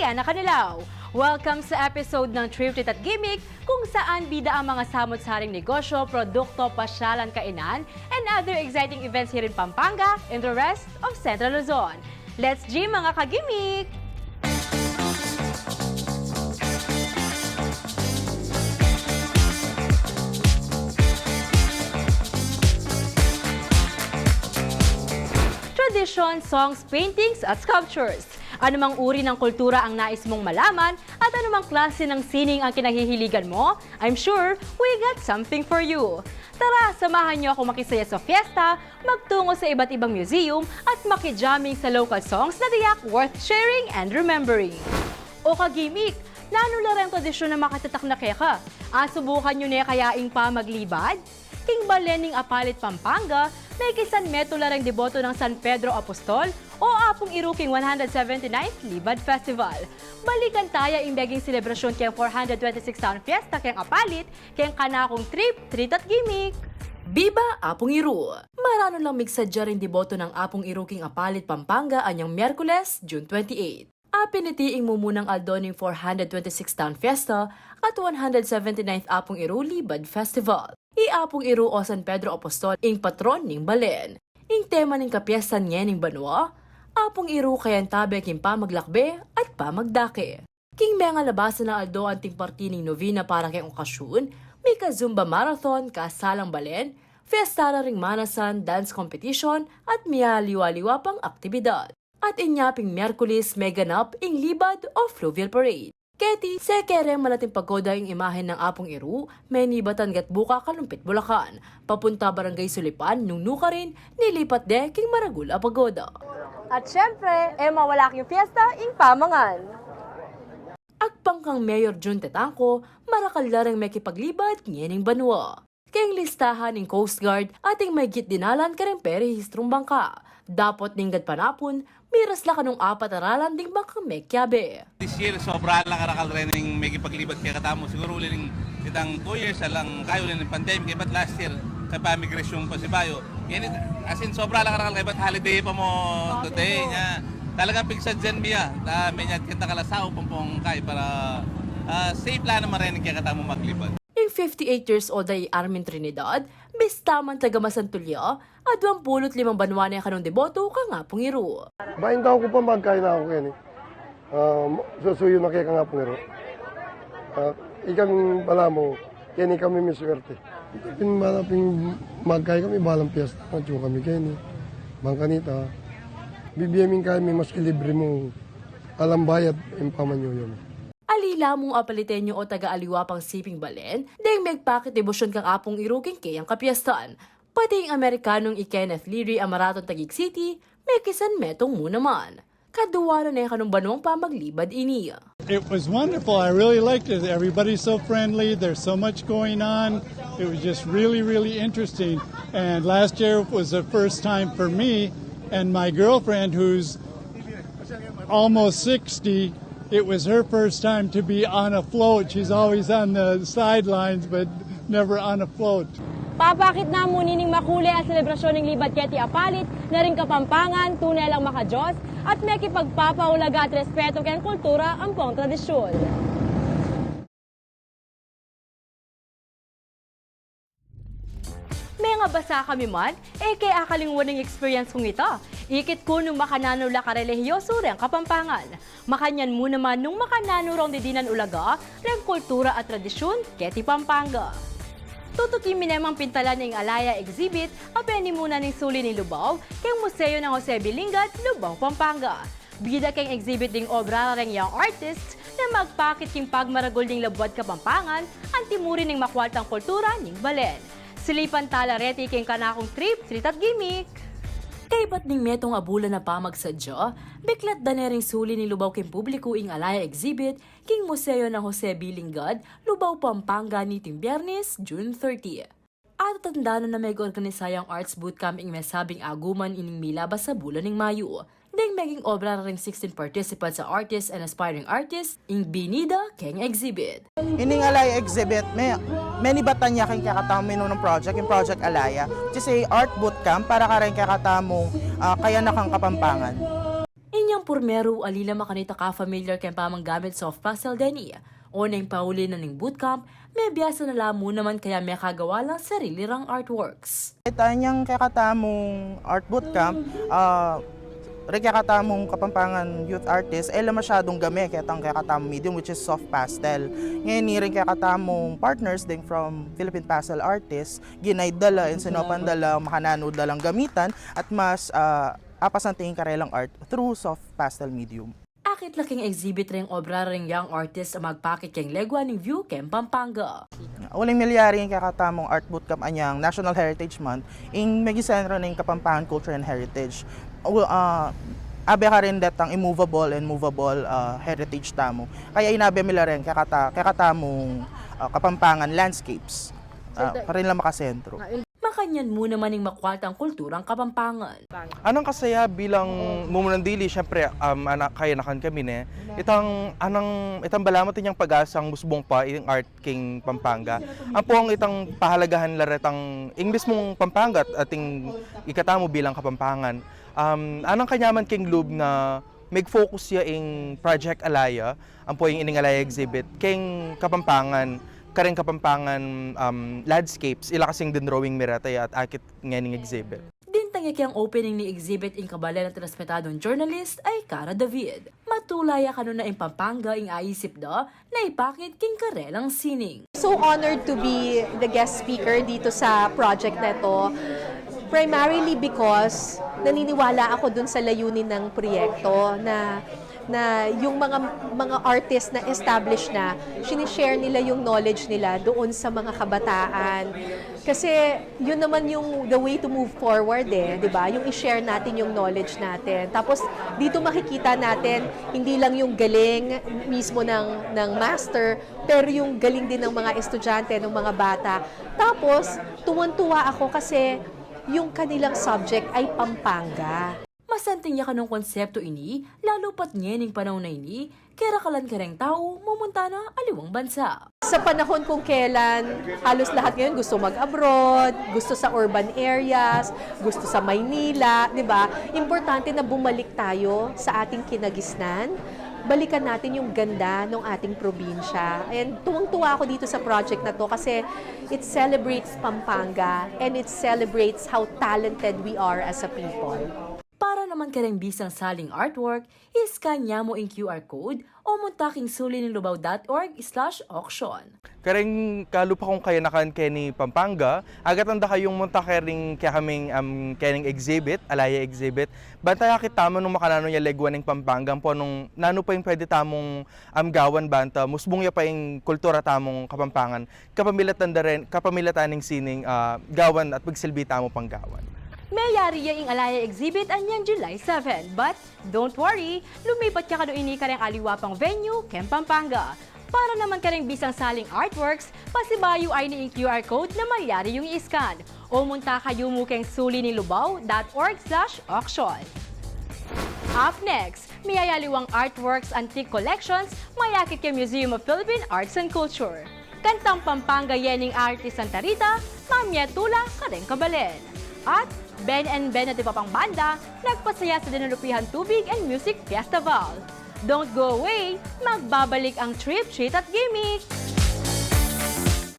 Rihanna Canilaw. Welcome sa episode ng Trip Treat at Gimmick kung saan bida ang mga samot-saring negosyo, produkto, pasyalan, kainan, and other exciting events here in Pampanga and the rest of Central Luzon. Let's gym mga ka-gimmick! Tradition, songs, paintings at sculptures. Anumang uri ng kultura ang nais mong malaman at anumang klase ng sining ang kinahihiligan mo, I'm sure we got something for you. Tara, samahan niyo ako makisaya sa fiesta, magtungo sa iba't ibang museum at makijamming sa local songs na tiyak worth sharing and remembering. O ka-gimmick, nanula rin tradisyon na makatatak na keka. Subukan nyo na kayaing pa maglibad? King Balening Apalit, Pampanga, may kisan metula ring deboto ng San Pedro Apostol o Apong Iruking 179th Libad Festival. Balikan tayo imbeging selebrasyon kayang 426th Town Fiesta kayang Apalit, kayang kanakong trip, treat at gimmick. Biba Apong Iru! Marano lang migsadya rin deboto ng Apong Iruking Apalit, Pampanga anyang Miyerkules, June 28. Pinitiing mo munang aldoning 426th Town Fiesta at 179th Apong Iru Libad Festival. Iapong Iru o San Pedro Apostol ing patron ning Balen. Ing tema ning kapiyasan niya ning Banwa, Apong Iru kayan tabe king pamaglakbe at pamagdake. King mga labasan na aldo anting parti ning novena para kay okasyon, may ka-Zumba Marathon, kasalang Balen, fiesta ring manasan, dance competition at miya-liwa-liwa pang aktibidad. At inyaping Miyerkules may ganap ing libad o fluvial parade. Keti, sekere malating pagoda ing imahen ng Apong Iru, may nibatan gatbuka Kalumpit, Bulacan. Papunta Barangay Sulipan, nung nuka rin, nilipat de king Maragula Pagoda. At syempre, mawala king fiesta ing Pamangan. Agpang kang Mayor Jun Tetangco, marakal larang may kipaglibad ngening Banwa. Kayang listahan ng Coast Guard ating may gitdinalan ka rin perihistrong bangka. Dapot ninggad panapon, miras la kanong apat aralan ding bangkang mekyabe. This year, sobra lang karakal rin ng may kipaglibat kaya katamo. Siguro ulit itang 2 years alang kayo ulit ng pandemic. But last year, sa pamigrasyon pa si Bayo. Yan, as in, sobra lang karakal kaya ba't holiday pa mo today niya. Talagang pigsad dyan miya. May niya kita kalasao pampong kay para safe lang naman rin kaya katamo maglibat. Yung 58 years old ay Armin Trinidad, bistaman taga Masantulya, at 25 banwa na kanong deboto ka nga Apong Iru. Bain daw ko pa magkain na ako kaya ni. Susuyo na kaya ka nga Apong Iru. Ikang pala mo, kaya ni kami may swerte. Pinmalaping magkain kami, balang piyesta, matyo kami kaya ni. Bangkanita, bibiyaming kami maski libre mo, alam bayad, impamanyo yun. Alila mong apalitenyo o taga-aliwa pang siping Balen, dahil magpakit debosyon kang Apong Iru king kayang kapiestan. Pati yung Amerikanong i-Kenneth Leary ang Marathon Taguig City, may kisan metong mo naman. Kaduwa na kanong banwang pamaglibad iniya. It was wonderful. I really liked it. Everybody's so friendly. There's so much going on. It was just really, really interesting. And last year was the first time for me and my girlfriend, who's almost 60. It was her first time to be on a float. She's always on the sidelines, but never on a float. Papakit na mo nining makuli ang selebrasyon ng Libad Keti Apalit, na rin Kapampangan, tunay lang makajos, at may kipagpapaulaga at respeto kayang kultura ang pong tradisyon. May nga basa kami man, kaya akalingwan ng experience kong ito. Ikit ko nung makanano la karelihiyoso rin Kapampangan. Makanyan mo naman nung makanano rong didinan ulaga, rin kultura at tradisyon, Keti Pampanga. Tutukin minemang pintala ng Alaya Exhibit, apeni muna ng suli ni Lubao, kayang museo ng Jose Bilingat, Lubao, Pampanga. Bida kayang exhibit ding obra ng young artists na magpakit king pagmaragol ding Labuad Kapampangan, antimuri ng makwaltang kultura ng Balen. Silipan tala reti kayang kanakong trip, treat at gimmick. Kay ba't ning metong abula na pamagsadya, biklat danering suli ni Lubao king publiko ing Alaya Exhibit, king museo ng Jose Bilingad, Lubao, Pampanga niting Biyernes, June 30. At tandaan na may organisayang arts bootcamp ing mesabing aguman ining milabas sa bulan ng Mayo. Ding maging obra ring 16 participants sa artists and aspiring artists ing binida keng exhibit. Ining Alaya Exhibit, many batanya kang kakatamo ng project, yung Project Alaya, which is a art bootcamp para ka rin kakatamo kaya na kang Kapampangan. Inyang pormero alila makanita ka familiar kaya pamang gamit soft pastel deni. O na yung pauli na ng bootcamp, may biyasa na lamo naman kaya may kagawa lang sarili rang artworks. Ito niyang kakatamong art bootcamp, kakatamong Kapampangan youth artist, masyadong game katang kakatamong medium which is soft pastel. Ngayon ni rin kakatamong partners din from Philippine Pastel Artists, ginaydala and sinopandala makananood dalang gamitan at mas apasantingin karelang art through soft pastel medium. Akit laking exhibit ring obra ring young artist ang magpakit keng legwa ng View Kem Pampanga. Uling milyari yung kakatamong art bootcamp anyang National Heritage Month in Megisentro ng Kapampangan Culture and Heritage. Abe ka rin datang immovable and movable heritage tamo. Kaya inabe mila rin kakatamong Kapampangan landscapes. Karin lang makasentro. Makanyan mo naman yung makwaltang kulturang Kapampangan. Anang kasaya bilang mumunandili, syempre, kaya nakan kami ne. Itang balamat niyang pag-asang musbong pa yung art king Pampanga. Ang po ang itang pahalagahan laretang English mong Pampanga at ating ikatamo bilang Kapampangan. Anang kanyaman king loob na mag-focus siya in Project Alaya, ang po yung ining Alaya exhibit, king Kapampangan, kareng Kapampangan landscapes, ila kasing din drawing miratay at akit nganing exhibit. Dintang ang opening ni exhibit in kabala ng transpetadong journalist ay Cara David. Matulaya kano na in Pampanga ing aisip da na ipakit king karelang sining. So honored to be the guest speaker dito sa project na ito. Primarily because naniniwala ako dun sa layunin ng proyekto na yung mga artists na established na, sinishare nila yung knowledge nila doon sa mga kabataan. Kasi yun naman yung the way to move forward di ba? Yung i-share natin yung knowledge natin. Tapos dito makikita natin hindi lang yung galing mismo ng master, pero yung galing din ng mga estudyante, ng mga bata. Tapos tuwan-tuwa ako kasi yung kanilang subject ay Pampanga. Masanting niya kanong konsepto ini, lalo pat nyening panahon na ini, kera kalan kareng tao, mumunta na aliwang bansa. Sa panahon kung kailan, halos lahat ngayon gusto mag-abroad, gusto sa urban areas, gusto sa Maynila, di ba? Importante na bumalik tayo sa ating kinagisnan, balikan natin yung ganda ng ating probinsya. And tuwang-tuwa ako dito sa project na to kasi it celebrates Pampanga and it celebrates how talented we are as a people. Para naman kareng bisang saling artwork, iskan niya mo in QR code o muntaking sulininlubaw.org/auction. Kareng kalupa kong kaya nakan keni Pampanga, agat anda kayong munta kering kaya kaming kening exhibit, Alaya exhibit. Bantaya kita mo nung makanano niya legwan ng Pampanga po nung nano pa yung pwede tamong gawan banta, musbong ya pa yung kultura tamong Kapampangan. Kapamilatan ng sining gawan at pagsilbi tamo panggawan. May yari yung Alaya exhibit anyang July 7. But don't worry, lumipat ka kano ini kareng aliwapang venue, Kem Pampanga. Para naman kareng bisang saling artworks, pasibayo ay ni QR code na mayari yung i-scan. O munta kayo mo keng sulininlubaw.org/auction. Up next, may ayaliwang artworks antique collections, mayakit kay Museum of Philippine Arts and Culture. Kantang Pampanga yening artist Santa Rita, Mamya Tula, kareng Kabalen. At Ben and Ben at iba pang banda, nagpasaya sa Dinalupihan Tubig and Music Festival. Don't go away, magbabalik ang trip, treat at gimmick!